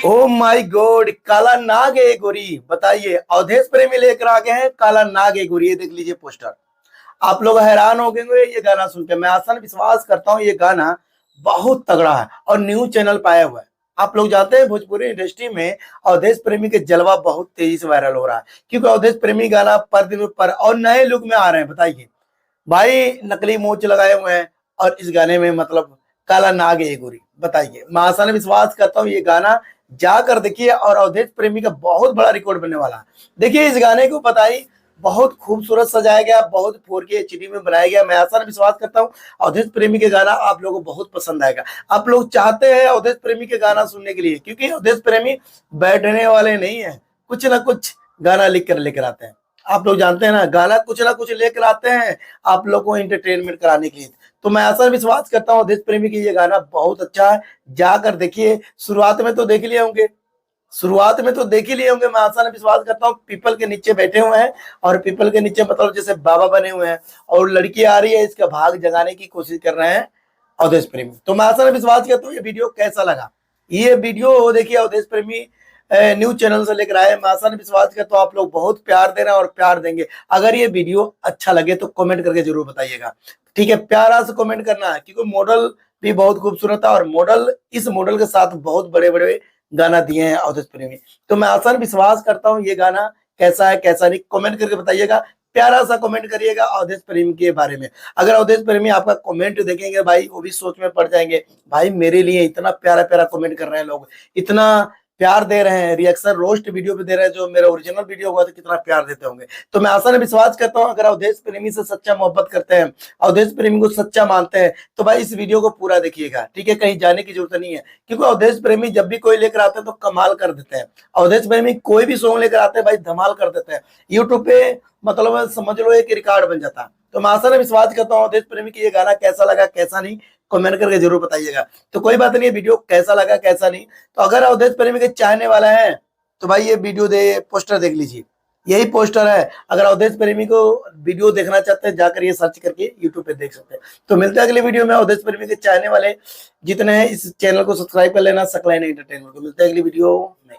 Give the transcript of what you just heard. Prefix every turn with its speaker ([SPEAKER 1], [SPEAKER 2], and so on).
[SPEAKER 1] Oh my God, काला नाग है गोरी। बताइए, अवधेश प्रेमी लेकर आ गए हैं काला नाग है गोरी। ये देख लीजिए पोस्टर। आप लोग हैरान हो गए ये गाना सुन के। मैं आसान विश्वास करता हूँ ये गाना बहुत तगड़ा है और न्यूज चैनल पे आया हुआ है। आप लोग जानते हैं भोजपुरी इंडस्ट्री में अवधेश प्रेमी के जलवा बहुत तेजी से वायरल हो रहा है, क्योंकि अवधेश प्रेमी गाना पर दिन पर और नए लुक में आ रहे हैं। बताइए भाई, नकली मूंछ लगाए हुए हैं और इस गाने में मतलब काला नाग है ये गोरी। बताइए, मैं आसान विश्वास करता हूँ ये गाना जाकर देखिए और अवधेश प्रेमी का बहुत बड़ा रिकॉर्ड बनने वाला है। देखिए इस गाने को बताइए बहुत खूबसूरत सजाया गया, बहुत 4K HD में बनाया गया। मैं आसान विश्वास करता हूँ अवधेश प्रेमी के गाना आप लोगों को बहुत पसंद आएगा। आप लोग चाहते हैं अवधेश प्रेमी के गाना सुनने के लिए, क्योंकि अवधेश प्रेमी बैठने वाले नहीं है, कुछ ना कुछ गाना लिख कर लेकर आते हैं। आप लोग जानते हैं ना, गाना कुछ ना कुछ लेकर आते हैं आप लोग को एंटरटेनमेंट कराने के लिए। तो मैं ऐसा विश्वास करता हूँ अवधेश प्रेमी की ये गाना बहुत अच्छा है, जाकर देखिए। शुरुआत में तो देख लिए होंगे, शुरुआत में तो देख ही लिए होंगे। मैं आसान विश्वास करता हूँ पीपल के नीचे बैठे हुए हैं और पीपल के नीचे मतलब जैसे बाबा बने हुए हैं और लड़की आ रही है, इसका भाग जगाने की कोशिश कर रहे हैं अवधेश प्रेमी। तो मैं आसान विश्वास करता हूँ ये वीडियो कैसा लगा। ये वीडियो देखिए अवधेश प्रेमी न्यूज चैनल से लेकर आए। मैं आसान विश्वास करता हूँ आप लोग बहुत प्यार दे रहे हैं और प्यार देंगे। अगर ये वीडियो अच्छा लगे तो कमेंट करके जरूर बताइएगा, ठीक है। प्यारा से कमेंट करना है, क्योंकि मॉडल भी बहुत खूबसूरत है और मॉडल इस मॉडल के साथ बहुत बड़े बड़े गाना दिए हैं अवधेश प्रेमी। तो मैं आसान विश्वास करता हूँ ये गाना कैसा है कैसा नहीं कमेंट करके बताइएगा। प्यारा सा कमेंट करिएगा अवधेश प्रेमी के बारे में। अगर अवधेश प्रेमी आपका कमेंट देखेंगे भाई, वो भी सोच में पड़ जाएंगे, भाई मेरे लिए इतना प्यारा प्यारा कमेंट कर रहे हैं लोग, इतना प्यार दे रहे हैं, रिएक्शन रोस्ट वीडियो पे दे रहे हैं, जो मेरा ओरिजिनल वीडियो हुआ तो कितना प्यार देते होंगे। तो मैं आसान विश्वास करता हूँ अगर अवधेश प्रेमी से सच्चा मोहब्बत करते हैं, अवधेश प्रेमी को सच्चा मानते हैं, तो भाई इस वीडियो को पूरा देखिएगा, ठीक है। कहीं जाने की जरूरत नहीं है, क्योंकि अवधेश प्रेमी जब भी कोई लेकर आते हैं तो कमाल कर देते हैं। अवधेश प्रेमी कोई भी सॉन्ग लेकर आते हैं भाई धमाल कर देते हैं। यूट्यूब पे मतलब समझ लो एक रिकॉर्ड बन जाता है। तो मैं आसान विश्वास करता हूँ अवधेश प्रेमी की ये गाना कैसा लगा कैसा नहीं कमेंट करके जरूर बताइएगा। तो कोई बात नहीं, वीडियो कैसा लगा कैसा नहीं, तो अगर अवधेश प्रेमी के चाहने वाला है तो भाई ये वीडियो दे पोस्टर देख लीजिए, यही पोस्टर है। अगर अवधेश प्रेमी को वीडियो देखना चाहते हैं जाकर ये सर्च करके यूट्यूब पे देख सकते हैं। तो मिलते हैं अगले वीडियो में। अवधेश प्रेमी के चाहने वाले जितने हैं इस चैनल को सब्सक्राइब कर लेना, सकलाइन एंटरटेनमेंट को। मिलते हैं अगली वीडियो में।